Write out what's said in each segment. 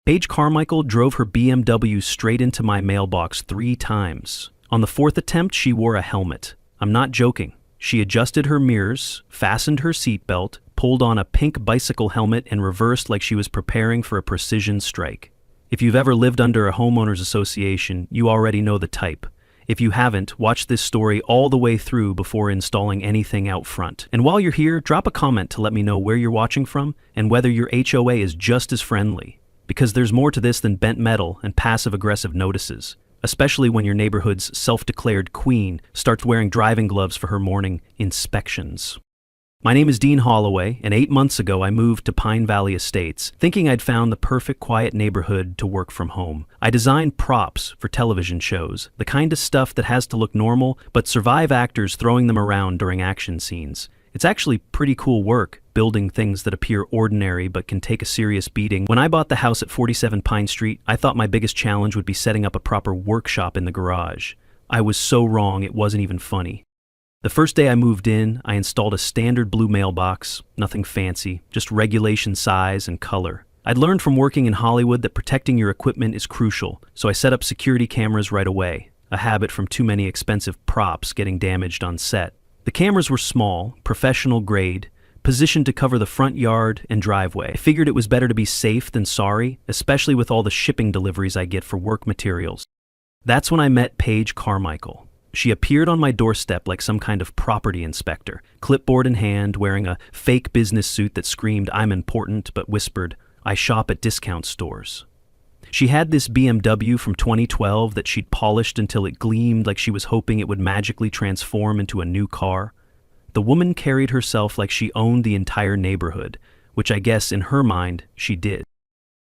Paige Carmichael drove her BMW straight into my mailbox 3 times. On the 4th attempt, she wore a helmet. I'm not joking. She adjusted her mirrors, fastened her seatbelt, pulled on a pink bicycle helmet, and reversed like she was preparing for a precision strike. If you've ever lived under a homeowners association, you already know the type. If you haven't, watch this story all the way through before installing anything out front. And while you're here, drop a comment to let me know where you're watching from and whether your HOA is just as friendly. Because there's more to this than bent metal and passive-aggressive notices, especially when your neighborhood's self-declared queen starts wearing driving gloves for her morning inspections. My name is Dean Holloway, and 8 months ago I moved to Pine Valley Estates, thinking I'd found the perfect quiet neighborhood to work from home. I designed props for television shows, the kind of stuff that has to look normal but survive actors throwing them around during action scenes. It's actually pretty cool work, building things that appear ordinary but can take a serious beating. When I bought the house at 47 Pine Street, I thought my biggest challenge would be setting up a proper workshop in the garage. I was so wrong, it wasn't even funny. The first day I moved in, I installed a standard blue mailbox, nothing fancy, just regulation size and color. I'd learned from working in Hollywood that protecting your equipment is crucial, so I set up security cameras right away, a habit from too many expensive props getting damaged on set. The cameras were small, professional grade, positioned to cover the front yard and driveway. I figured it was better to be safe than sorry, especially with all the shipping deliveries I get for work materials. That's when I met Paige Carmichael. She appeared on my doorstep like some kind of property inspector, clipboard in hand, wearing a fake business suit that screamed, "I'm important," but whispered, "I shop at discount stores." She had this BMW from 2012 that she'd polished until it gleamed like she was hoping it would magically transform into a new car. The woman carried herself like she owned the entire neighborhood, which I guess in her mind she did.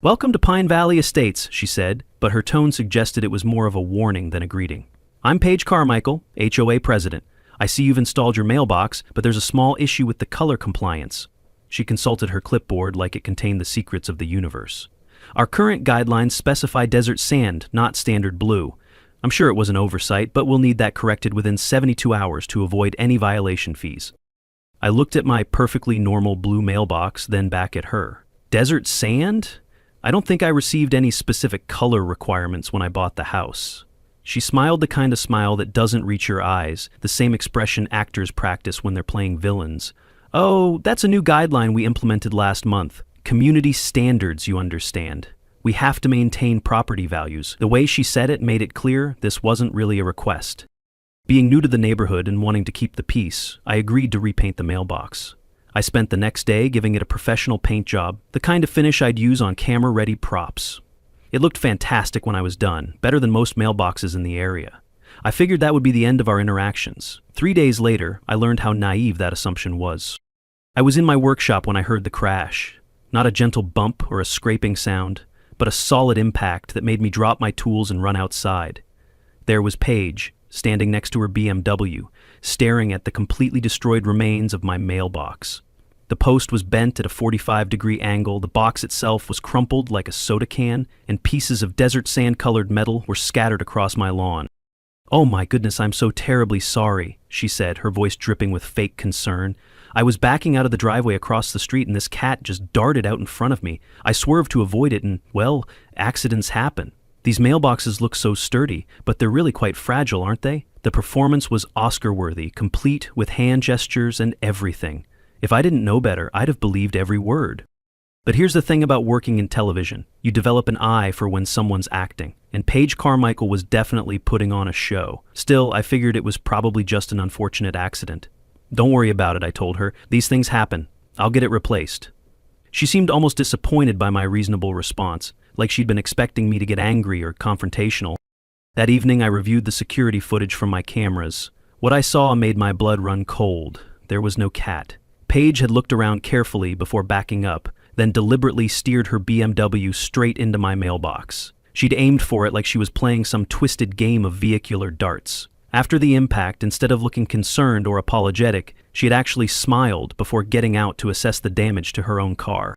"Welcome to Pine Valley Estates," she said, but her tone suggested it was more of a warning than a greeting. "I'm Paige Carmichael, HOA president. I see you've installed your mailbox, but there's a small issue with the color compliance." She consulted her clipboard like it contained the secrets of the universe. "Our current guidelines specify desert sand, not standard blue. I'm sure it was an oversight, but we'll need that corrected within 72 hours to avoid any violation fees." I looked at my perfectly normal blue mailbox, then back at her. "Desert sand? I don't think I received any specific color requirements when I bought the house." She smiled the kind of smile that doesn't reach your eyes, the same expression actors practice when they're playing villains. "Oh, that's a new guideline we implemented last month. Community standards, you understand. We have to maintain property values." The way she said it made it clear this wasn't really a request. Being new to the neighborhood and wanting to keep the peace, I agreed to repaint the mailbox. I spent the next day giving it a professional paint job, the kind of finish I'd use on camera-ready props. It looked fantastic when I was done, better than most mailboxes in the area. I figured that would be the end of our interactions. 3 days later, I learned how naive that assumption was. I was in my workshop when I heard the crash. Not a gentle bump or a scraping sound, but a solid impact that made me drop my tools and run outside. There was Paige, standing next to her BMW, staring at the completely destroyed remains of my mailbox. The post was bent at a 45-degree angle, the box itself was crumpled like a soda can, and pieces of desert sand-colored metal were scattered across my lawn. "Oh my goodness, I'm so terribly sorry," she said, her voice dripping with fake concern. "I was backing out of the driveway across the street and this cat just darted out in front of me. I swerved to avoid it and, well, accidents happen. These mailboxes look so sturdy, but they're really quite fragile, aren't they?" The performance was Oscar-worthy, complete with hand gestures and everything. If I didn't know better, I'd have believed every word. But here's the thing about working in television. You develop an eye for when someone's acting, and Paige Carmichael was definitely putting on a show. Still, I figured it was probably just an unfortunate accident. "Don't worry about it," I told her. "These things happen. I'll get it replaced." She seemed almost disappointed by my reasonable response, like she'd been expecting me to get angry or confrontational. That evening, I reviewed the security footage from my cameras. What I saw made my blood run cold. There was no cat. Paige had looked around carefully before backing up, then deliberately steered her BMW straight into my mailbox. She'd aimed for it like she was playing some twisted game of vehicular darts. After the impact, instead of looking concerned or apologetic, she had actually smiled before getting out to assess the damage to her own car.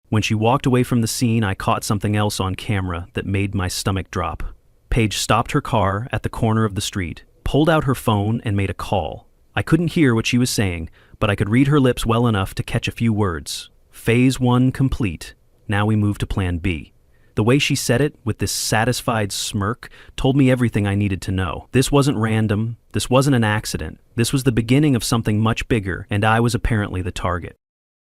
When she walked away from the scene, I caught something else on camera that made my stomach drop. Paige stopped her car at the corner of the street, pulled out her phone, and made a call. I couldn't hear what she was saying, but I could read her lips well enough to catch a few words. "Phase 1 complete. Now we move to Plan B." The way she said it, with this satisfied smirk, told me everything I needed to know. This wasn't random. This wasn't an accident. This was the beginning of something much bigger, and I was apparently the target.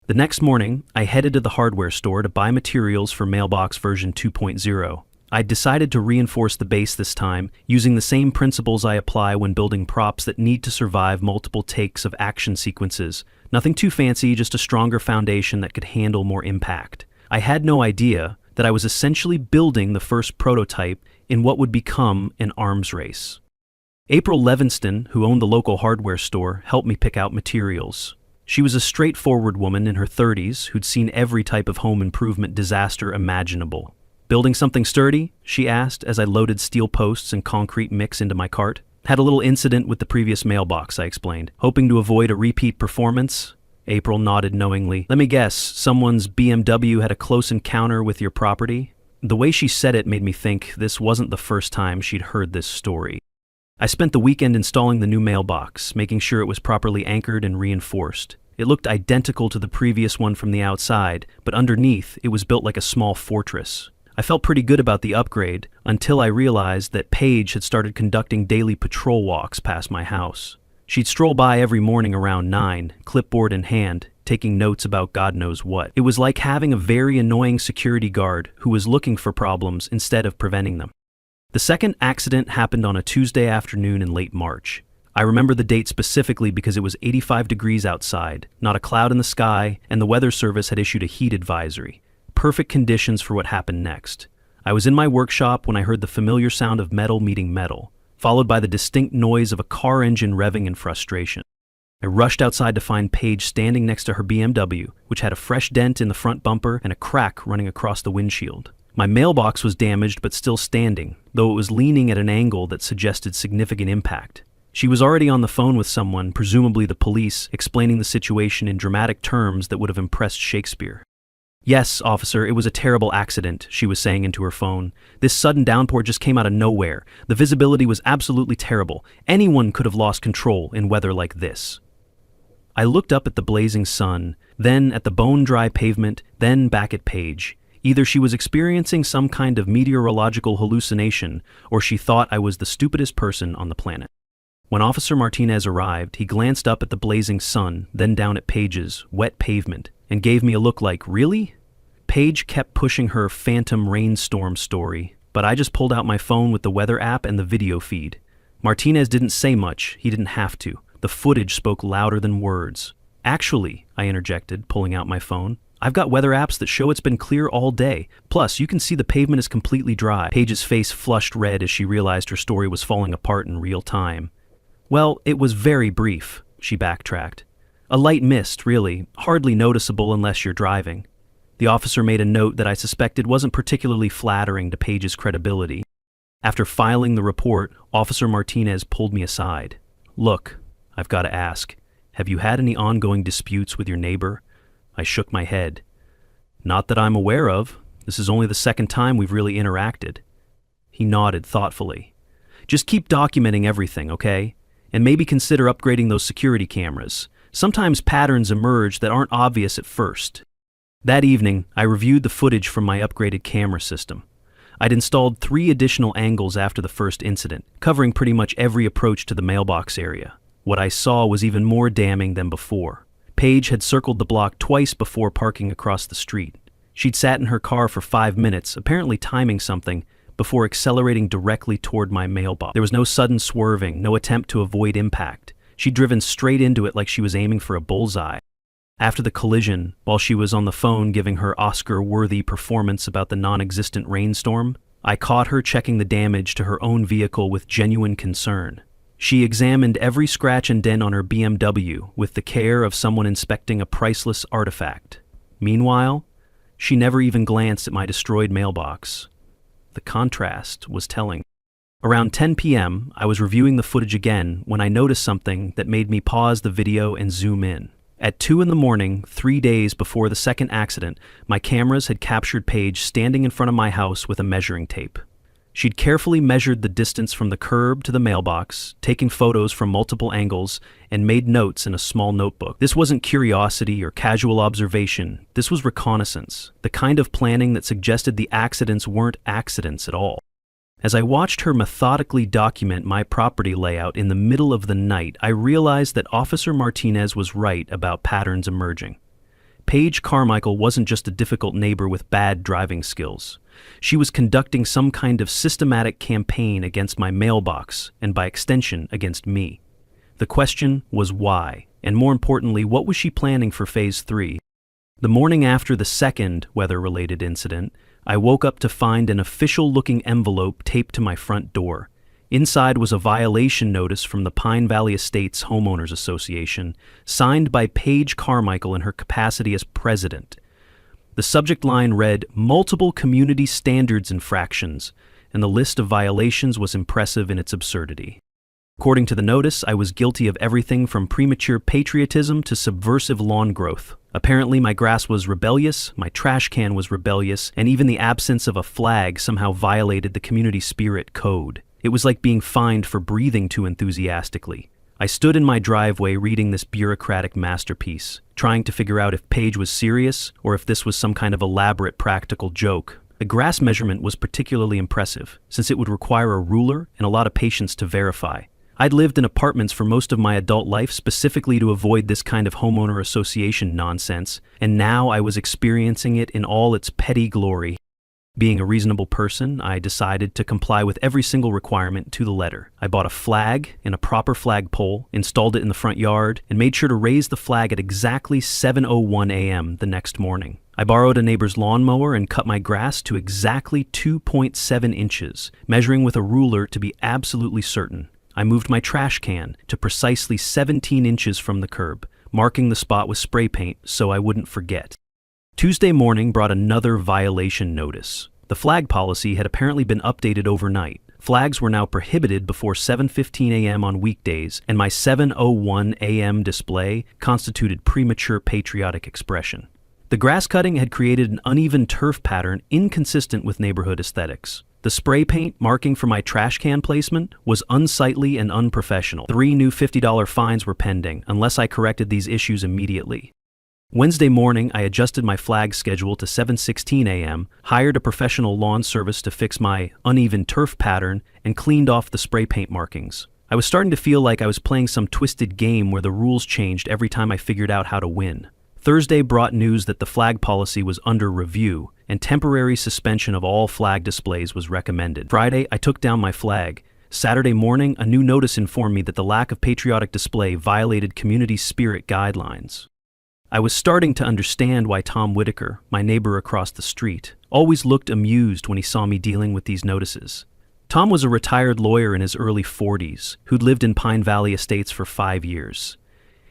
The next morning, I headed to the hardware store to buy materials for Mailbox version 2.0. I decided to reinforce the base this time, using the same principles I apply when building props that need to survive multiple takes of action sequences. Nothing too fancy, just a stronger foundation that could handle more impact. I had no idea that I was essentially building the first prototype in what would become an arms race. April Levinston, who owned the local hardware store, helped me pick out materials. She was a straightforward woman in her 30s who'd seen every type of home improvement disaster imaginable. "Building something sturdy?" she asked as I loaded steel posts and concrete mix into my cart. "Had a little incident with the previous mailbox," I explained. "Hoping to avoid a repeat performance?" April nodded knowingly. "Let me guess, someone's BMW had a close encounter with your property?" The way she said it made me think this wasn't the first time she'd heard this story. I spent the weekend installing the new mailbox, making sure it was properly anchored and reinforced. It looked identical to the previous one from the outside, but underneath, it was built like a small fortress. I felt pretty good about the upgrade until I realized that Paige had started conducting daily patrol walks past my house. She'd stroll by every morning around 9, clipboard in hand, taking notes about God knows what. It was like having a very annoying security guard who was looking for problems instead of preventing them. The second accident happened on a Tuesday afternoon in late March. I remember the date specifically because it was 85 degrees outside, not a cloud in the sky, and the weather service had issued a heat advisory. Perfect conditions for what happened next. I was in my workshop when I heard the familiar sound of metal meeting metal, followed by the distinct noise of a car engine revving in frustration. I rushed outside to find Paige standing next to her BMW, which had a fresh dent in the front bumper and a crack running across the windshield. My mailbox was damaged but still standing, though it was leaning at an angle that suggested significant impact. She was already on the phone with someone, presumably the police, explaining the situation in dramatic terms that would have impressed Shakespeare. "Yes, officer, it was a terrible accident," she was saying into her phone. "This sudden downpour just came out of nowhere. The visibility was absolutely terrible. Anyone could have lost control in weather like this." I looked up at the blazing sun, then at the bone-dry pavement, then back at Paige. Either she was experiencing some kind of meteorological hallucination, or she thought I was the stupidest person on the planet. When Officer Martinez arrived, he glanced up at the blazing sun, then down at Paige's wet pavement, and gave me a look like, "Really?" Paige kept pushing her phantom rainstorm story, but I just pulled out my phone with the weather app and the video feed. Martinez didn't say much, he didn't have to. The footage spoke louder than words. "Actually," I interjected, pulling out my phone, "I've got weather apps that show it's been clear all day. Plus, you can see the pavement is completely dry." Paige's face flushed red as she realized her story was falling apart in real time. "Well, it was very brief," she backtracked. "A light mist, really, hardly noticeable unless you're driving." The officer made a note that I suspected wasn't particularly flattering to Paige's credibility. After filing the report, Officer Martinez pulled me aside. "Look, I've got to ask, have you had any ongoing disputes with your neighbor?" I shook my head. "Not that I'm aware of. This is only the second time we've really interacted." He nodded thoughtfully. "Just keep documenting everything, okay? And maybe consider upgrading those security cameras. Sometimes patterns emerge that aren't obvious at first." That evening, I reviewed the footage from my upgraded camera system. I'd installed 3 additional angles after the first incident, covering pretty much every approach to the mailbox area. What I saw was even more damning than before. Paige had circled the block twice before parking across the street. She'd sat in her car for 5 minutes, apparently timing something, before accelerating directly toward my mailbox. There was no sudden swerving, no attempt to avoid impact. She'd driven straight into it like she was aiming for a bullseye. After the collision, while she was on the phone giving her Oscar-worthy performance about the non-existent rainstorm, I caught her checking the damage to her own vehicle with genuine concern. She examined every scratch and dent on her BMW with the care of someone inspecting a priceless artifact. Meanwhile, she never even glanced at my destroyed mailbox. The contrast was telling. Around 10 p.m., I was reviewing the footage again when I noticed something that made me pause the video and zoom in. At 2 in the morning, 3 days before the second accident, my cameras had captured Paige standing in front of my house with a measuring tape. She'd carefully measured the distance from the curb to the mailbox, taken photos from multiple angles, and made notes in a small notebook. This wasn't curiosity or casual observation. This was reconnaissance, the kind of planning that suggested the accidents weren't accidents at all. As I watched her methodically document my property layout in the middle of the night, I realized that Officer Martinez was right about patterns emerging. Paige Carmichael wasn't just a difficult neighbor with bad driving skills. She was conducting some kind of systematic campaign against my mailbox, and by extension, against me. The question was why, and more importantly, what was she planning for Phase 3? The morning after the second weather-related incident, I woke up to find an official-looking envelope taped to my front door. Inside was a violation notice from the Pine Valley Estates Homeowners Association, signed by Paige Carmichael in her capacity as president. The subject line read, "Multiple community standards infractions," and the list of violations was impressive in its absurdity. According to the notice, I was guilty of everything from premature patriotism to subversive lawn growth. Apparently, my grass was rebellious, my trash can was rebellious, and even the absence of a flag somehow violated the community spirit code. It was like being fined for breathing too enthusiastically. I stood in my driveway reading this bureaucratic masterpiece, trying to figure out if Paige was serious or if this was some kind of elaborate practical joke. The grass measurement was particularly impressive, since it would require a ruler and a lot of patience to verify. I'd lived in apartments for most of my adult life specifically to avoid this kind of homeowner association nonsense, and now I was experiencing it in all its petty glory. Being a reasonable person, I decided to comply with every single requirement to the letter. I bought a flag and a proper flagpole, installed it in the front yard, and made sure to raise the flag at exactly 7:01 a.m. the next morning. I borrowed a neighbor's lawnmower and cut my grass to exactly 2.7 inches, measuring with a ruler to be absolutely certain. I moved my trash can to precisely 17 inches from the curb, marking the spot with spray paint so I wouldn't forget. Tuesday morning brought another violation notice. The flag policy had apparently been updated overnight. Flags were now prohibited before 7:15 a.m. on weekdays, and my 7:01 a.m. display constituted premature patriotic expression. The grass cutting had created an uneven turf pattern inconsistent with neighborhood aesthetics. The spray paint marking for my trash can placement was unsightly and unprofessional. 3 new $50 fines were pending unless I corrected these issues immediately. Wednesday morning, I adjusted my flag schedule to 7:16 a.m., hired a professional lawn service to fix my uneven turf pattern, and cleaned off the spray paint markings. I was starting to feel like I was playing some twisted game where the rules changed every time I figured out how to win. Thursday brought news that the flag policy was under review, and temporary suspension of all flag displays was recommended. Friday, I took down my flag. Saturday morning, a new notice informed me that the lack of patriotic display violated community spirit guidelines. I was starting to understand why Tom Whitaker, my neighbor across the street, always looked amused when he saw me dealing with these notices. Tom was a retired lawyer in his early 40s who'd lived in Pine Valley Estates for 5 years.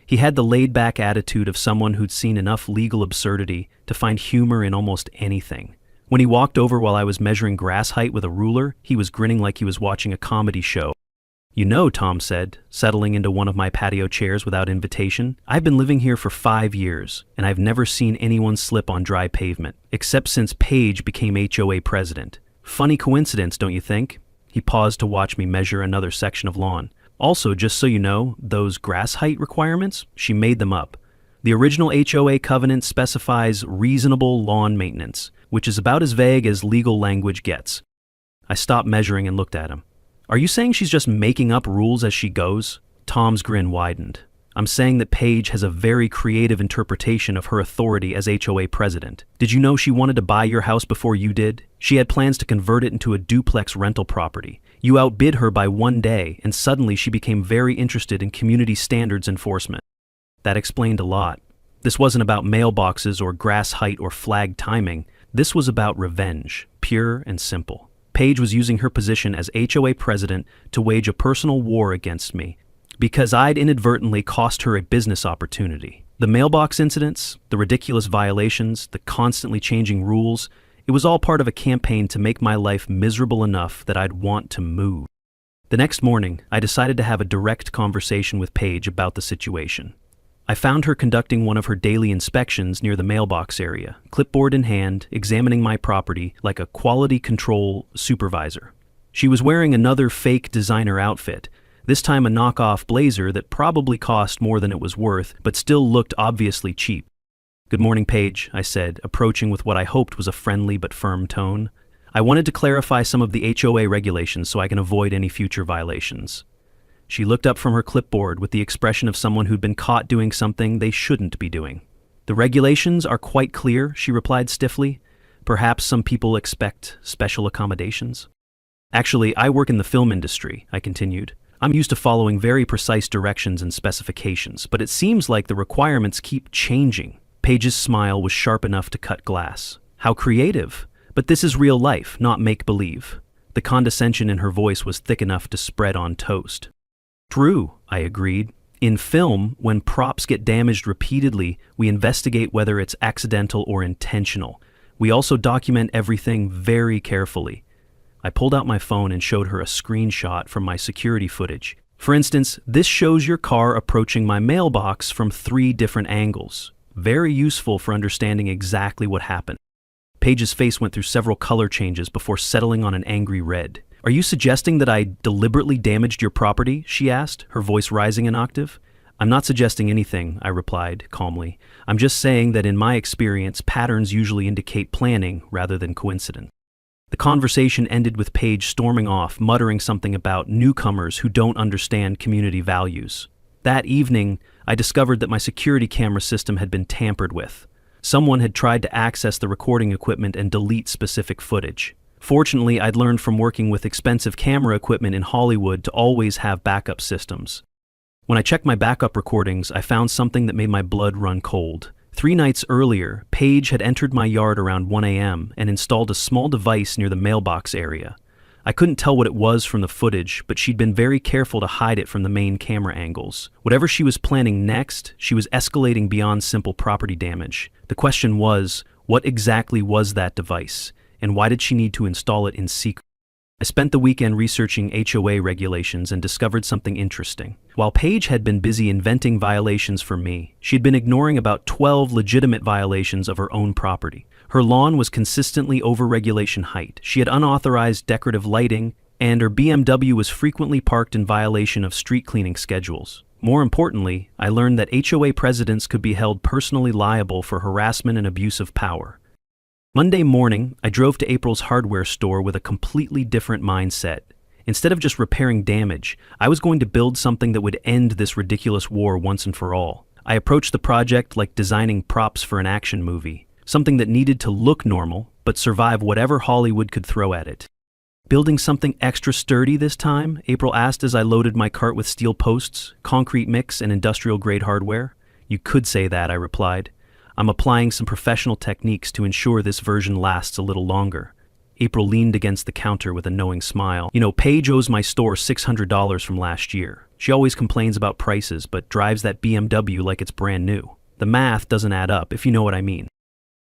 He had the laid-back attitude of someone who'd seen enough legal absurdity to find humor in almost anything. When he walked over while I was measuring grass height with a ruler, he was grinning like he was watching a comedy show. "You know," Tom said, settling into one of my patio chairs without invitation, "I've been living here for 5 years, and I've never seen anyone slip on dry pavement, except since Paige became HOA president. Funny coincidence, don't you think?" He paused to watch me measure another section of lawn. "Also, just so you know, those grass height requirements, she made them up. The original HOA covenant specifies reasonable lawn maintenance, which is about as vague as legal language gets." I stopped measuring and looked at him. "Are you saying she's just making up rules as she goes?" Tom's grin widened. "I'm saying that Paige has a very creative interpretation of her authority as HOA president. Did you know she wanted to buy your house before you did? She had plans to convert it into a duplex rental property. You outbid her by 1 day, and suddenly she became very interested in community standards enforcement." That explained a lot. This wasn't about mailboxes or grass height or flag timing. This was about revenge, pure and simple. Paige was using her position as HOA president to wage a personal war against me, because I'd inadvertently cost her a business opportunity. The mailbox incidents, the ridiculous violations, the constantly changing rules, it was all part of a campaign to make my life miserable enough that I'd want to move. The next morning, I decided to have a direct conversation with Paige about the situation. I found her conducting one of her daily inspections near the mailbox area, clipboard in hand, examining my property like a quality control supervisor. She was wearing another fake designer outfit, this time a knockoff blazer that probably cost more than it was worth, but still looked obviously cheap. "Good morning, Paige," I said, approaching with what I hoped was a friendly but firm tone. "I wanted to clarify some of the HOA regulations so I can avoid any future violations." She looked up from her clipboard with the expression of someone who'd been caught doing something they shouldn't be doing. "The regulations are quite clear," she replied stiffly. "Perhaps some people expect special accommodations." "Actually, I work in the film industry," I continued. "I'm used to following very precise directions and specifications, but it seems like the requirements keep changing." Paige's smile was sharp enough to cut glass. "How creative! But this is real life, not make-believe." The condescension in her voice was thick enough to spread on toast. "True," I agreed. "In film, when props get damaged repeatedly, we investigate whether it's accidental or intentional. We also document everything very carefully." I pulled out my phone and showed her a screenshot from my security footage. "For instance, this shows your car approaching my mailbox from 3 different angles. Very useful for understanding exactly what happened." Paige's face went through several color changes before settling on an angry red. "Are you suggesting that I deliberately damaged your property?" she asked, her voice rising an octave. "I'm not suggesting anything," I replied calmly. "I'm just saying that in my experience, patterns usually indicate planning rather than coincidence." The conversation ended with Paige storming off, muttering something about newcomers who don't understand community values. That evening, I discovered that my security camera system had been tampered with. Someone had tried to access the recording equipment and delete specific footage. Fortunately, I'd learned from working with expensive camera equipment in Hollywood to always have backup systems. When I checked my backup recordings, I found something that made my blood run cold. 3 nights earlier, Paige had entered my yard around 1 a.m. and installed a small device near the mailbox area. I couldn't tell what it was from the footage, but she'd been very careful to hide it from the main camera angles. Whatever she was planning next, she was escalating beyond simple property damage. The question was, what exactly was that device, and why did she need to install it in secret? I spent the weekend researching HOA regulations and discovered something interesting. While Paige had been busy inventing violations for me, she'd been ignoring about 12 legitimate violations of her own property. Her lawn was consistently over regulation height, she had unauthorized decorative lighting, and her BMW was frequently parked in violation of street cleaning schedules. More importantly, I learned that HOA presidents could be held personally liable for harassment and abuse of power. Monday morning, I drove to April's hardware store with a completely different mindset. Instead of just repairing damage, I was going to build something that would end this ridiculous war once and for all. I approached the project like designing props for an action movie, something that needed to look normal, but survive whatever Hollywood could throw at it. "Building something extra sturdy this time?" April asked as I loaded my cart with steel posts, concrete mix, and industrial-grade hardware. "You could say that," I replied. "I'm applying some professional techniques to ensure this version lasts a little longer." April leaned against the counter with a knowing smile. "You know, Paige owes my store $600 from last year. She always complains about prices, but drives that BMW like it's brand new. The math doesn't add up, if you know what I mean."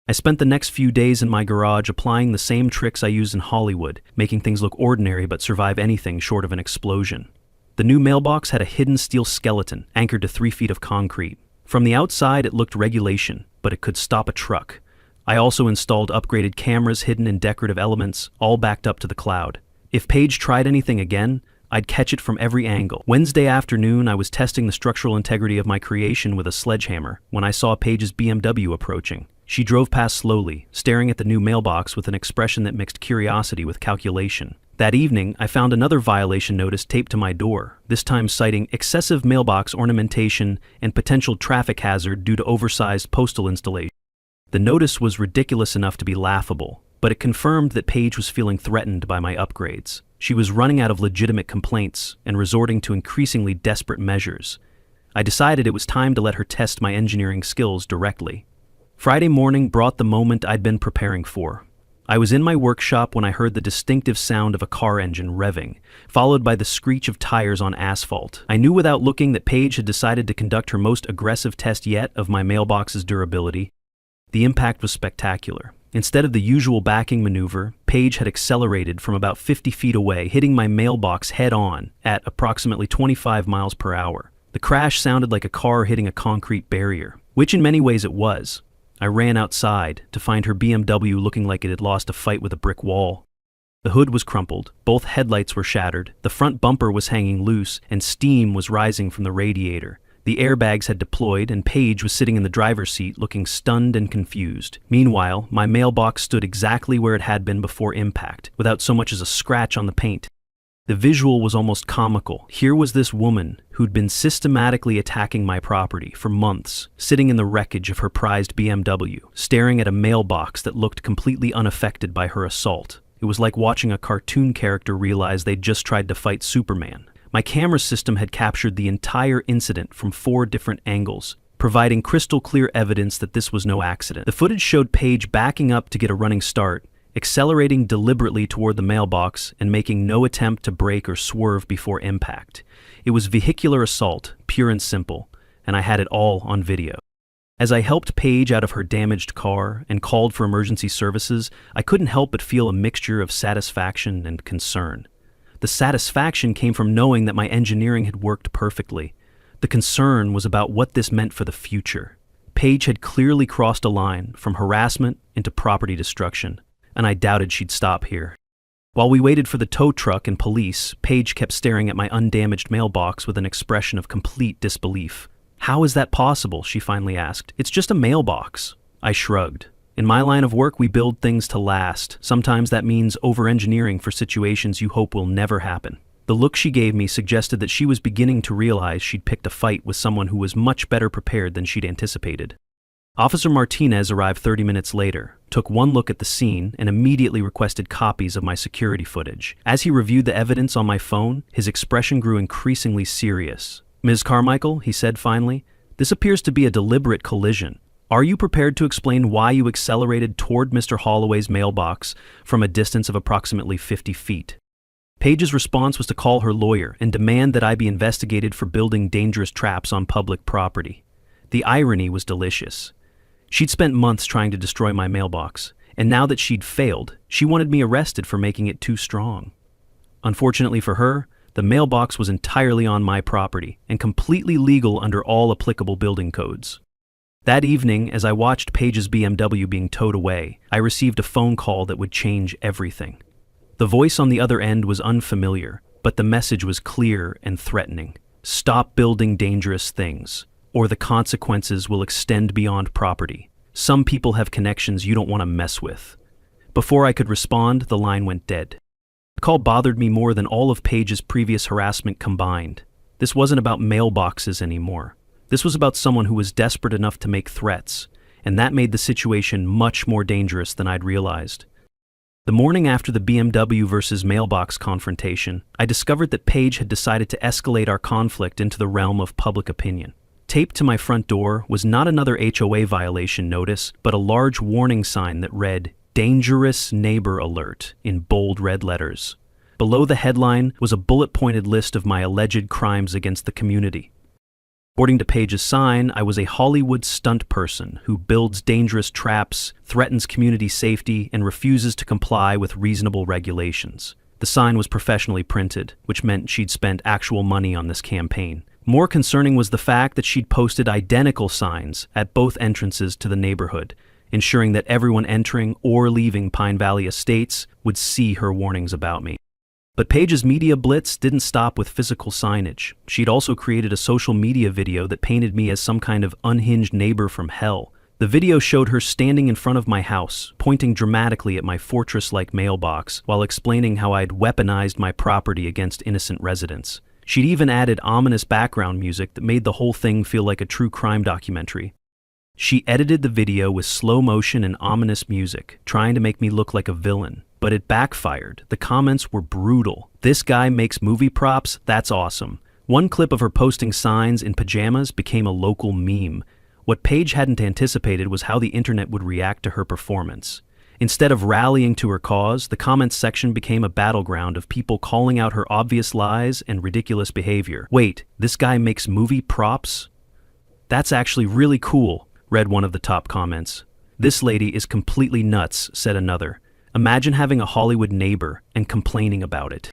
I spent the next few days in my garage applying the same tricks I used in Hollywood, making things look ordinary but survive anything short of an explosion. The new mailbox had a hidden steel skeleton anchored to 3 feet of concrete. From the outside, it looked regulation, but it could stop a truck. I also installed upgraded cameras hidden in decorative elements, all backed up to the cloud. If Paige tried anything again, I'd catch it from every angle. Wednesday afternoon, I was testing the structural integrity of my creation with a sledgehammer when I saw Paige's BMW approaching. She drove past slowly, staring at the new mailbox with an expression that mixed curiosity with calculation. That evening, I found another violation notice taped to my door, this time citing excessive mailbox ornamentation and potential traffic hazard due to oversized postal installation. The notice was ridiculous enough to be laughable, but it confirmed that Paige was feeling threatened by my upgrades. She was running out of legitimate complaints and resorting to increasingly desperate measures. I decided it was time to let her test my engineering skills directly. Friday morning brought the moment I'd been preparing for. I was in my workshop when I heard the distinctive sound of a car engine revving, followed by the screech of tires on asphalt. I knew without looking that Paige had decided to conduct her most aggressive test yet of my mailbox's durability. The impact was spectacular. Instead of the usual backing maneuver, Paige had accelerated from about 50 feet away, hitting my mailbox head-on at approximately 25 miles per hour. The crash sounded like a car hitting a concrete barrier, which in many ways it was. I ran outside to find her BMW looking like it had lost a fight with a brick wall. The hood was crumpled, both headlights were shattered, the front bumper was hanging loose, and steam was rising from the radiator. The airbags had deployed, and Paige was sitting in the driver's seat looking stunned and confused. Meanwhile, my mailbox stood exactly where it had been before impact, without so much as a scratch on the paint. The visual was almost comical. Here was this woman who'd been systematically attacking my property for months, sitting in the wreckage of her prized BMW, staring at a mailbox that looked completely unaffected by her assault. It was like watching a cartoon character realize they'd just tried to fight Superman. My camera system had captured the entire incident from 4 different angles, providing crystal clear evidence that this was no accident. The footage showed Paige backing up to get a running start, accelerating deliberately toward the mailbox and making no attempt to brake or swerve before impact. It was vehicular assault, pure and simple, and I had it all on video. As I helped Paige out of her damaged car and called for emergency services, I couldn't help but feel a mixture of satisfaction and concern. The satisfaction came from knowing that my engineering had worked perfectly. The concern was about what this meant for the future. Paige had clearly crossed a line from harassment into property destruction, and I doubted she'd stop here. While we waited for the tow truck and police, Paige kept staring at my undamaged mailbox with an expression of complete disbelief. "How is that possible?" she finally asked. "It's just a mailbox." I shrugged. In my line of work, we build things to last. Sometimes that means over-engineering for situations you hope will never happen. The look she gave me suggested that she was beginning to realize she'd picked a fight with someone who was much better prepared than she'd anticipated. Officer Martinez arrived 30 minutes later, took one look at the scene, and immediately requested copies of my security footage. As he reviewed the evidence on my phone, his expression grew increasingly serious. "Ms. Carmichael," he said finally, "this appears to be a deliberate collision. Are you prepared to explain why you accelerated toward Mr. Holloway's mailbox from a distance of approximately 50 feet? Paige's response was to call her lawyer and demand that I be investigated for building dangerous traps on public property. The irony was delicious. She'd spent months trying to destroy my mailbox, and now that she'd failed, she wanted me arrested for making it too strong. Unfortunately for her, the mailbox was entirely on my property and completely legal under all applicable building codes. That evening, as I watched Paige's BMW being towed away, I received a phone call that would change everything. The voice on the other end was unfamiliar, but the message was clear and threatening. "Stop building dangerous things, or the consequences will extend beyond property. Some people have connections you don't want to mess with." Before I could respond, the line went dead. The call bothered me more than all of Paige's previous harassment combined. This wasn't about mailboxes anymore. This was about someone who was desperate enough to make threats, and that made the situation much more dangerous than I'd realized. The morning after the BMW versus mailbox confrontation, I discovered that Paige had decided to escalate our conflict into the realm of public opinion. Taped to my front door was not another HOA violation notice, but a large warning sign that read, "Dangerous Neighbor Alert," in bold red letters. Below the headline was a bullet-pointed list of my alleged crimes against the community. According to Paige's sign, I was a Hollywood stunt person who builds dangerous traps, threatens community safety, and refuses to comply with reasonable regulations. The sign was professionally printed, which meant she'd spent actual money on this campaign. More concerning was the fact that she'd posted identical signs at both entrances to the neighborhood, ensuring that everyone entering or leaving Pine Valley Estates would see her warnings about me. But Paige's media blitz didn't stop with physical signage. She'd also created a social media video that painted me as some kind of unhinged neighbor from hell. The video showed her standing in front of my house, pointing dramatically at my fortress-like mailbox, while explaining how I'd weaponized my property against innocent residents. She'd even added ominous background music that made the whole thing feel like a true crime documentary. She edited the video with slow motion and ominous music, trying to make me look like a villain. But it backfired. The comments were brutal. "This guy makes movie props? That's awesome." One clip of her posting signs in pajamas became a local meme. What Paige hadn't anticipated was how the internet would react to her performance. Instead of rallying to her cause, the comments section became a battleground of people calling out her obvious lies and ridiculous behavior. "Wait, this guy makes movie props? That's actually really cool," read one of the top comments. "This lady is completely nuts," said another. "Imagine having a Hollywood neighbor and complaining about it."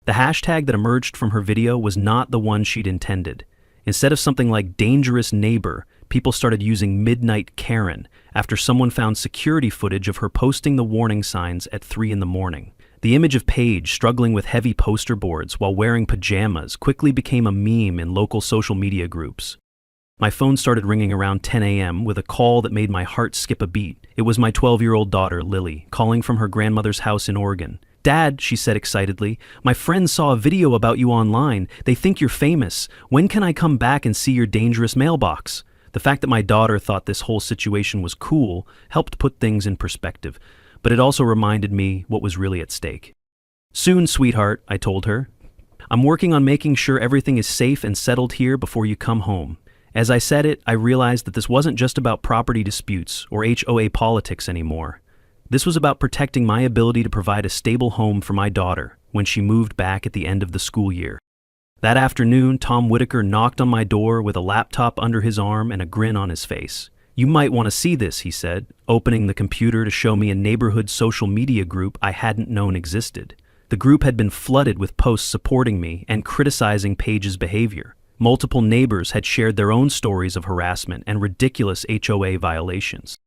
The hashtag that emerged from her video was not the one she'd intended. Instead of something like "dangerous neighbor," people started using "midnight Karen" after someone found security footage of her posting the warning signs at 3 in the morning. The image of Paige struggling with heavy poster boards while wearing pajamas quickly became a meme in local social media groups. My phone started ringing around 10 a.m. with a call that made my heart skip a beat. It was my 12-year-old daughter, Lily, calling from her grandmother's house in Oregon. "Dad," she said excitedly, "my friends saw a video about you online. They think you're famous. When can I come back and see your dangerous mailbox?" The fact that my daughter thought this whole situation was cool helped put things in perspective, but it also reminded me what was really at stake. "Soon, sweetheart," I told her. "I'm working on making sure everything is safe and settled here before you come home." As I said it, I realized that this wasn't just about property disputes or HOA politics anymore. This was about protecting my ability to provide a stable home for my daughter when she moved back at the end of the school year. That afternoon, Tom Whitaker knocked on my door with a laptop under his arm and a grin on his face. "You might want to see this," he said, opening the computer to show me a neighborhood social media group I hadn't known existed. The group had been flooded with posts supporting me and criticizing Paige's behavior. Multiple neighbors had shared their own stories of harassment and ridiculous HOA violations.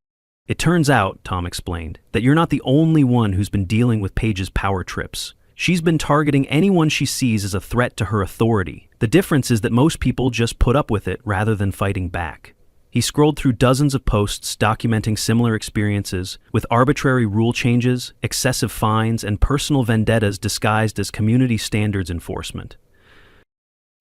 "It turns out," Tom explained, "that you're not the only one who's been dealing with Paige's power trips. She's been targeting anyone she sees as a threat to her authority. The difference is that most people just put up with it rather than fighting back." He scrolled through dozens of posts documenting similar experiences, with arbitrary rule changes, excessive fines, and personal vendettas disguised as community standards enforcement.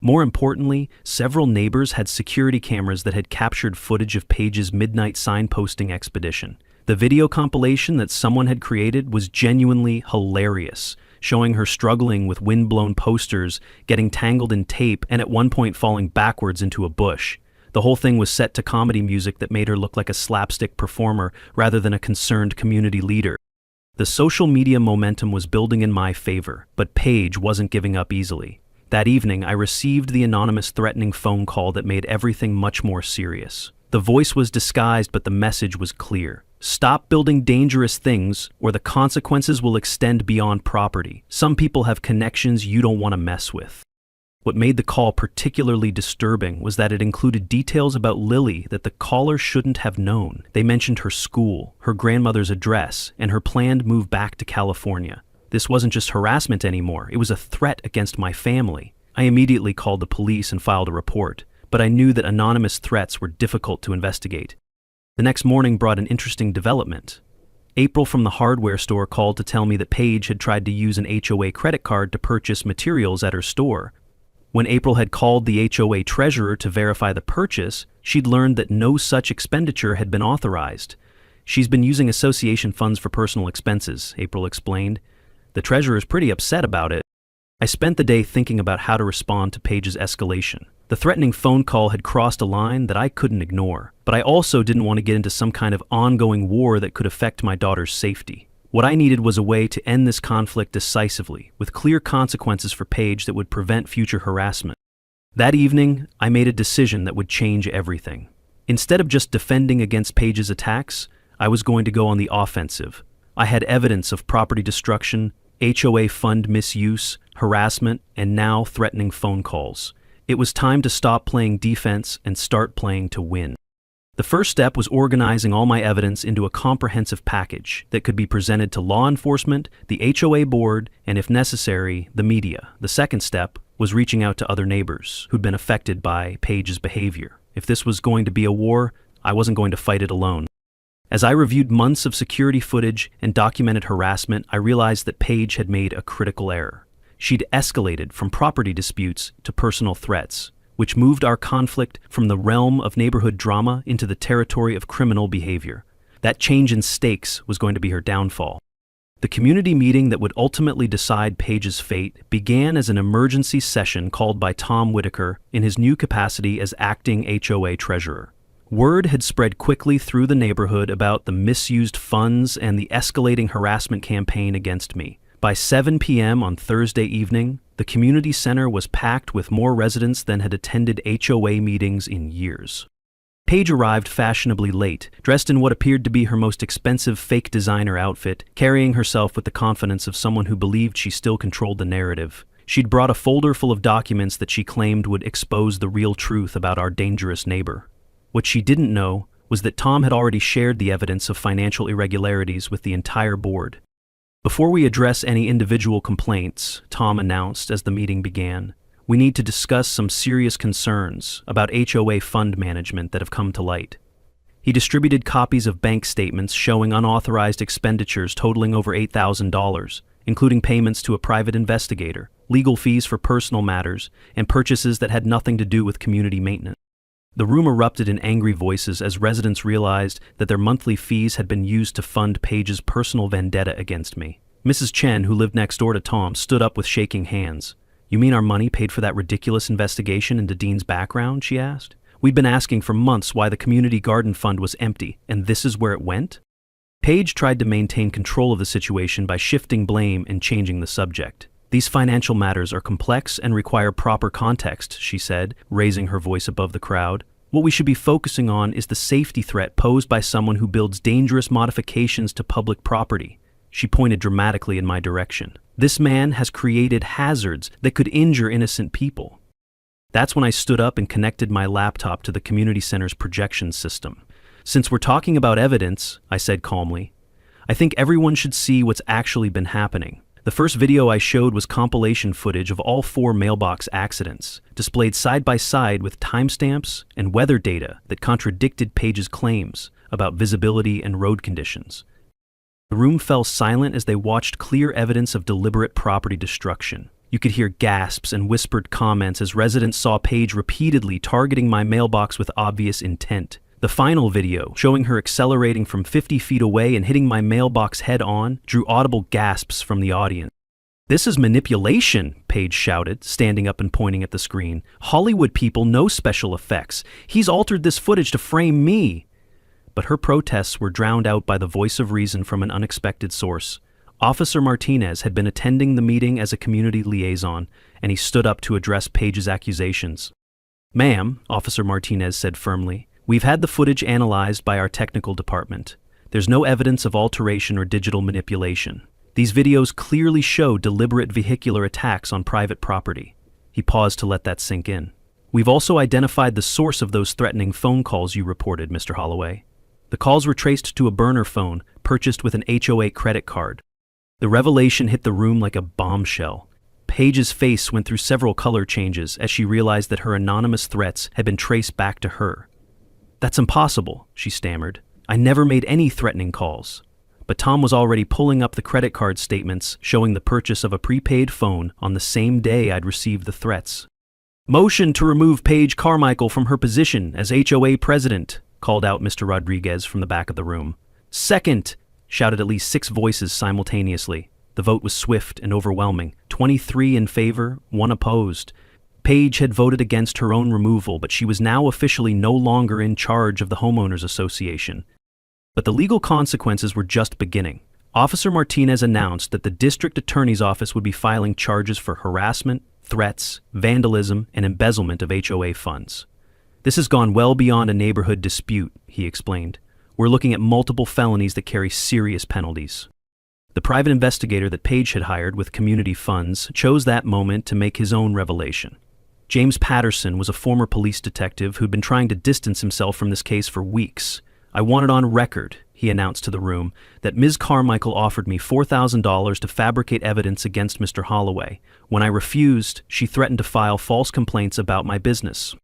More importantly, several neighbors had security cameras that had captured footage of Paige's midnight signposting expedition. The video compilation that someone had created was genuinely hilarious, showing her struggling with wind-blown posters, getting tangled in tape, and at one point falling backwards into a bush. The whole thing was set to comedy music that made her look like a slapstick performer rather than a concerned community leader. The social media momentum was building in my favor, but Paige wasn't giving up easily. That evening, I received the anonymous threatening phone call that made everything much more serious. The voice was disguised, but the message was clear. "Stop building dangerous things, or the consequences will extend beyond property. Some people have connections you don't want to mess with." What made the call particularly disturbing was that it included details about Lily that the caller shouldn't have known. They mentioned her school, her grandmother's address, and her planned move back to California. This wasn't just harassment anymore, it was a threat against my family. I immediately called the police and filed a report, but I knew that anonymous threats were difficult to investigate. The next morning brought an interesting development. April from the hardware store called to tell me that Paige had tried to use an HOA credit card to purchase materials at her store. When April had called the HOA treasurer to verify the purchase, she'd learned that no such expenditure had been authorized. "She's been using association funds for personal expenses," April explained. "The treasurer's pretty upset about it." I spent the day thinking about how to respond to Paige's escalation. The threatening phone call had crossed a line that I couldn't ignore, but I also didn't want to get into some kind of ongoing war that could affect my daughter's safety. What I needed was a way to end this conflict decisively, with clear consequences for Paige that would prevent future harassment. That evening, I made a decision that would change everything. Instead of just defending against Paige's attacks, I was going to go on the offensive. I had evidence of property destruction, HOA fund misuse, harassment, and now threatening phone calls. It was time to stop playing defense and start playing to win. The first step was organizing all my evidence into a comprehensive package that could be presented to law enforcement, the HOA board, and if necessary, the media. The second step was reaching out to other neighbors who'd been affected by Paige's behavior. If this was going to be a war, I wasn't going to fight it alone. As I reviewed months of security footage and documented harassment, I realized that Paige had made a critical error. She'd escalated from property disputes to personal threats, which moved our conflict from the realm of neighborhood drama into the territory of criminal behavior. That change in stakes was going to be her downfall. The community meeting that would ultimately decide Paige's fate began as an emergency session called by Tom Whitaker in his new capacity as acting HOA treasurer. Word had spread quickly through the neighborhood about the misused funds and the escalating harassment campaign against me. By 7 p.m. on Thursday evening, the community center was packed with more residents than had attended HOA meetings in years. Paige arrived fashionably late, dressed in what appeared to be her most expensive fake designer outfit, carrying herself with the confidence of someone who believed she still controlled the narrative. She'd brought a folder full of documents that she claimed would expose the real truth about our dangerous neighbor. What she didn't know was that Tom had already shared the evidence of financial irregularities with the entire board. Before we address any individual complaints, Tom announced as the meeting began, we need to discuss some serious concerns about HOA fund management that have come to light. He distributed copies of bank statements showing unauthorized expenditures totaling over $8,000, including payments to a private investigator, legal fees for personal matters, and purchases that had nothing to do with community maintenance. The room erupted in angry voices as residents realized that their monthly fees had been used to fund Paige's personal vendetta against me. Mrs. Chen, who lived next door to Tom, stood up with shaking hands. "You mean our money paid for that ridiculous investigation into Dean's background?" she asked. "We'd been asking for months why the community garden fund was empty, and this is where it went?" Paige tried to maintain control of the situation by shifting blame and changing the subject. "These financial matters are complex and require proper context," she said, raising her voice above the crowd. "What we should be focusing on is the safety threat posed by someone who builds dangerous modifications to public property." She pointed dramatically in my direction. "This man has created hazards that could injure innocent people." That's when I stood up and connected my laptop to the community center's projection system. "Since we're talking about evidence," I said calmly, "I think everyone should see what's actually been happening." The first video I showed was compilation footage of all 4 mailbox accidents, displayed side by side with timestamps and weather data that contradicted Paige's claims about visibility and road conditions. The room fell silent as they watched clear evidence of deliberate property destruction. You could hear gasps and whispered comments as residents saw Paige repeatedly targeting my mailbox with obvious intent. The final video, showing her accelerating from 50 feet away and hitting my mailbox head-on, drew audible gasps from the audience. "This is manipulation," Paige shouted, standing up and pointing at the screen. "Hollywood people know special effects. He's altered this footage to frame me." But her protests were drowned out by the voice of reason from an unexpected source. Officer Martinez had been attending the meeting as a community liaison, and he stood up to address Paige's accusations. "Ma'am," Officer Martinez said firmly, "we've had the footage analyzed by our technical department. There's no evidence of alteration or digital manipulation. These videos clearly show deliberate vehicular attacks on private property." He paused to let that sink in. "We've also identified the source of those threatening phone calls you reported, Mr. Holloway. The calls were traced to a burner phone purchased with an HOA credit card." The revelation hit the room like a bombshell. Paige's face went through several color changes as she realized that her anonymous threats had been traced back to her. "That's impossible," she stammered. "I never made any threatening calls." But Tom was already pulling up the credit card statements showing the purchase of a prepaid phone on the same day I'd received the threats. "Motion to remove Paige Carmichael from her position as HOA president," called out Mr. Rodriguez from the back of the room. "Second," shouted at least 6 voices simultaneously. The vote was swift and overwhelming, 23 in favor, 1 opposed. Paige had voted against her own removal, but she was now officially no longer in charge of the Homeowners Association. But the legal consequences were just beginning. Officer Martinez announced that the district attorney's office would be filing charges for harassment, threats, vandalism, and embezzlement of HOA funds. "This has gone well beyond a neighborhood dispute," he explained. "We're looking at multiple felonies that carry serious penalties." The private investigator that Paige had hired with community funds chose that moment to make his own revelation. James Patterson was a former police detective who'd been trying to distance himself from this case for weeks. "I want it on record," he announced to the room, "that Ms. Carmichael offered me $4,000 to fabricate evidence against Mr. Holloway. When I refused, she threatened to file false complaints about my business."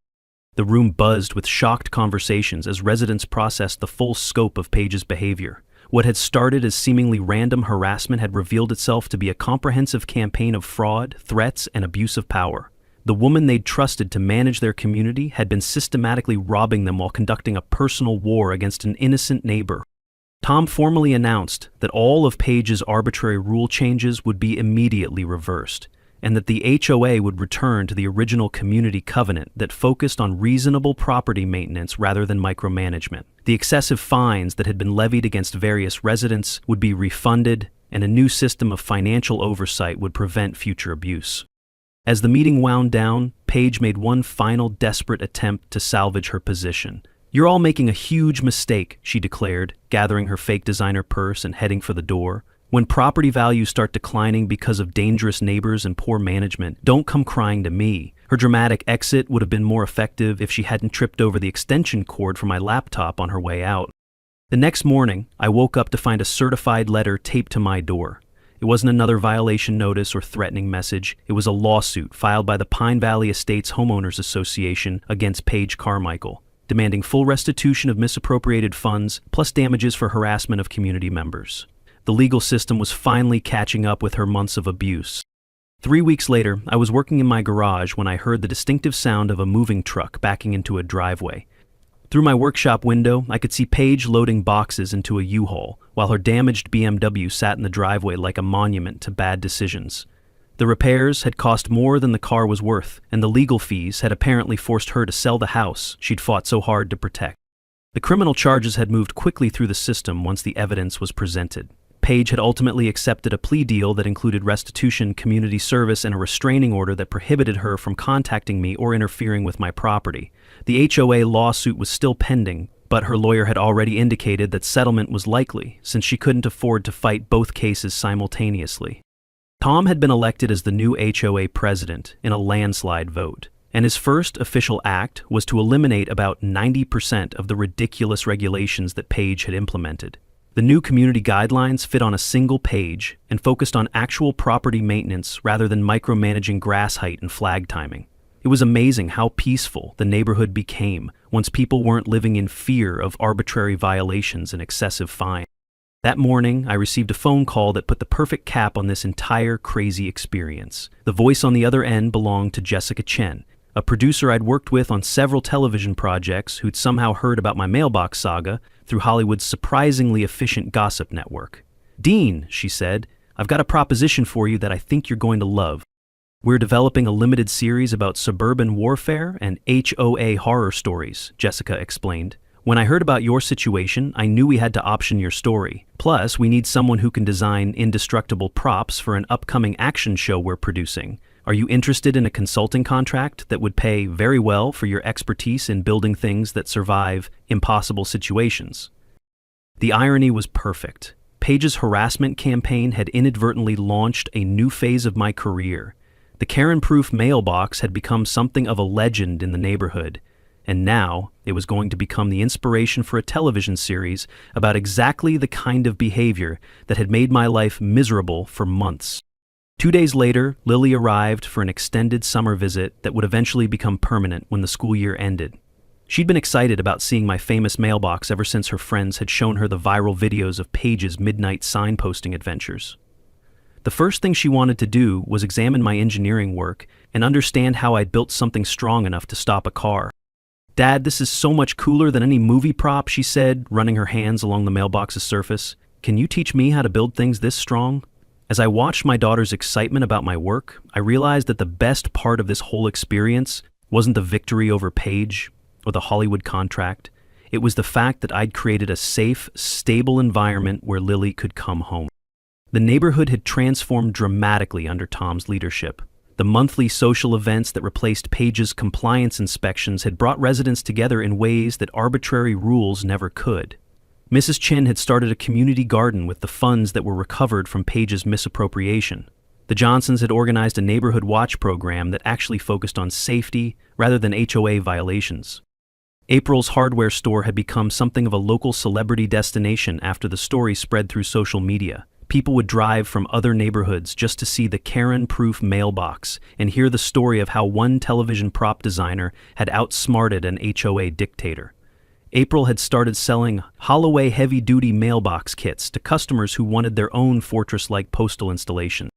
The room buzzed with shocked conversations as residents processed the full scope of Paige's behavior. What had started as seemingly random harassment had revealed itself to be a comprehensive campaign of fraud, threats, and abuse of power. The woman they'd trusted to manage their community had been systematically robbing them while conducting a personal war against an innocent neighbor. Tom formally announced that all of Paige's arbitrary rule changes would be immediately reversed, and that the HOA would return to the original community covenant that focused on reasonable property maintenance rather than micromanagement. The excessive fines that had been levied against various residents would be refunded, and a new system of financial oversight would prevent future abuse. As the meeting wound down, Paige made one final desperate attempt to salvage her position. "You're all making a huge mistake," she declared, gathering her fake designer purse and heading for the door. "When property values start declining because of dangerous neighbors and poor management, don't come crying to me." Her dramatic exit would have been more effective if she hadn't tripped over the extension cord for my laptop on her way out. The next morning, I woke up to find a certified letter taped to my door. It wasn't another violation notice or threatening message. It was a lawsuit filed by the Pine Valley Estates Homeowners Association against Paige Carmichael, demanding full restitution of misappropriated funds plus damages for harassment of community members. The legal system was finally catching up with her months of abuse. 3 weeks later, I was working in my garage when I heard the distinctive sound of a moving truck backing into a driveway. Through my workshop window, I could see Paige loading boxes into a U-Haul, while her damaged BMW sat in the driveway like a monument to bad decisions. The repairs had cost more than the car was worth, and the legal fees had apparently forced her to sell the house she'd fought so hard to protect. The criminal charges had moved quickly through the system once the evidence was presented. Paige had ultimately accepted a plea deal that included restitution, community service, and a restraining order that prohibited her from contacting me or interfering with my property. The HOA lawsuit was still pending, but her lawyer had already indicated that settlement was likely, since she couldn't afford to fight both cases simultaneously. Tom had been elected as the new HOA president in a landslide vote, and his first official act was to eliminate about 90% of the ridiculous regulations that Paige had implemented. The new community guidelines fit on a single page and focused on actual property maintenance rather than micromanaging grass height and flag timing. It was amazing how peaceful the neighborhood became once people weren't living in fear of arbitrary violations and excessive fines. That morning, I received a phone call that put the perfect cap on this entire crazy experience. The voice on the other end belonged to Jessica Chen, a producer I'd worked with on several television projects who'd somehow heard about my Mailbox saga through Hollywood's surprisingly efficient gossip network. "Dean," she said, "I've got a proposition for you that I think you're going to love. We're developing a limited series about suburban warfare and HOA horror stories," Jessica explained. "When I heard about your situation, I knew we had to option your story. Plus, we need someone who can design indestructible props for an upcoming action show we're producing. Are you interested in a consulting contract that would pay very well for your expertise in building things that survive impossible situations?" The irony was perfect. Paige's harassment campaign had inadvertently launched a new phase of my career. The Karen-proof mailbox had become something of a legend in the neighborhood, and now it was going to become the inspiration for a television series about exactly the kind of behavior that had made my life miserable for months. 2 days later, Lily arrived for an extended summer visit that would eventually become permanent when the school year ended. She'd been excited about seeing my famous mailbox ever since her friends had shown her the viral videos of Paige's midnight signposting adventures. The first thing she wanted to do was examine my engineering work and understand how I'd built something strong enough to stop a car. "Dad, this is so much cooler than any movie prop," she said, running her hands along the mailbox's surface. "Can you teach me how to build things this strong?" As I watched my daughter's excitement about my work, I realized that the best part of this whole experience wasn't the victory over Paige or the Hollywood contract. It was the fact that I'd created a safe, stable environment where Lily could come home. The neighborhood had transformed dramatically under Tom's leadership. The monthly social events that replaced Paige's compliance inspections had brought residents together in ways that arbitrary rules never could. Mrs. Chen had started a community garden with the funds that were recovered from Paige's misappropriation. The Johnsons had organized a neighborhood watch program that actually focused on safety rather than HOA violations. April's hardware store had become something of a local celebrity destination after the story spread through social media. People would drive from other neighborhoods just to see the Karen-proof mailbox and hear the story of how one television prop designer had outsmarted an HOA dictator. April had started selling Holloway heavy-duty mailbox kits to customers who wanted their own fortress-like postal installation.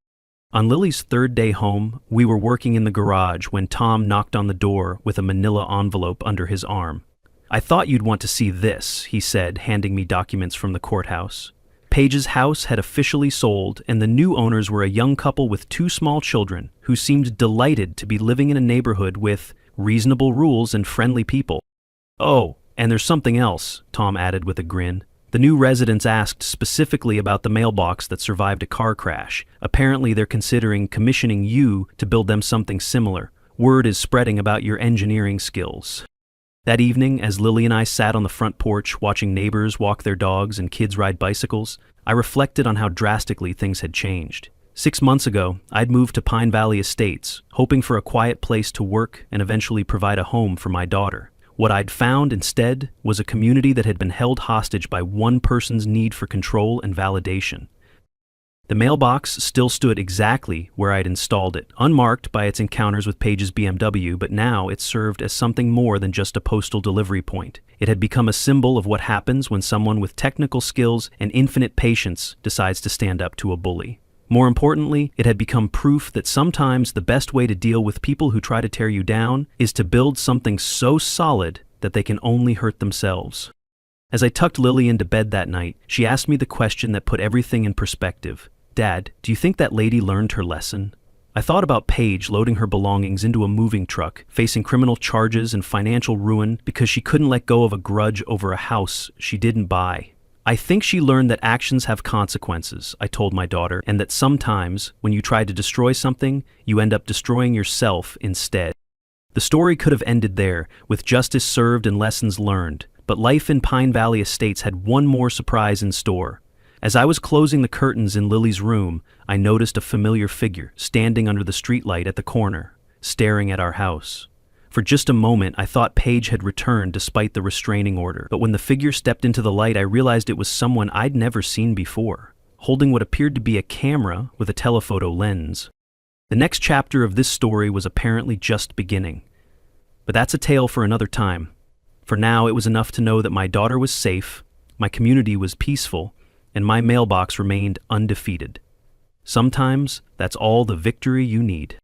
On Lily's third day home, we were working in the garage when Tom knocked on the door with a manila envelope under his arm. "I thought you'd want to see this," he said, handing me documents from the courthouse. Paige's house had officially sold, and the new owners were a young couple with 2 small children who seemed delighted to be living in a neighborhood with reasonable rules and friendly people. "Oh, and there's something else," Tom added with a grin. "The new residents asked specifically about the mailbox that survived a car crash. Apparently they're considering commissioning you to build them something similar. Word is spreading about your engineering skills." That evening, as Lily and I sat on the front porch watching neighbors walk their dogs and kids ride bicycles, I reflected on how drastically things had changed. 6 months ago, I'd moved to Pine Valley Estates, hoping for a quiet place to work and eventually provide a home for my daughter. What I'd found instead was a community that had been held hostage by one person's need for control and validation. The mailbox still stood exactly where I'd installed it, unmarked by its encounters with Paige's BMW, but now it served as something more than just a postal delivery point. It had become a symbol of what happens when someone with technical skills and infinite patience decides to stand up to a bully. More importantly, it had become proof that sometimes the best way to deal with people who try to tear you down is to build something so solid that they can only hurt themselves. As I tucked Lily into bed that night, she asked me the question that put everything in perspective. "Dad, do you think that lady learned her lesson?" I thought about Paige loading her belongings into a moving truck, facing criminal charges and financial ruin because she couldn't let go of a grudge over a house she didn't buy. "I think she learned that actions have consequences," I told my daughter, "and that sometimes, when you try to destroy something, you end up destroying yourself instead." The story could have ended there, with justice served and lessons learned, but life in Pine Valley Estates had one more surprise in store. As I was closing the curtains in Lily's room, I noticed a familiar figure standing under the streetlight at the corner, staring at our house. For just a moment, I thought Paige had returned despite the restraining order, but when the figure stepped into the light, I realized it was someone I'd never seen before, holding what appeared to be a camera with a telephoto lens. The next chapter of this story was apparently just beginning. But that's a tale for another time. For now, it was enough to know that my daughter was safe, my community was peaceful, and my mailbox remained undefeated. Sometimes, that's all the victory you need.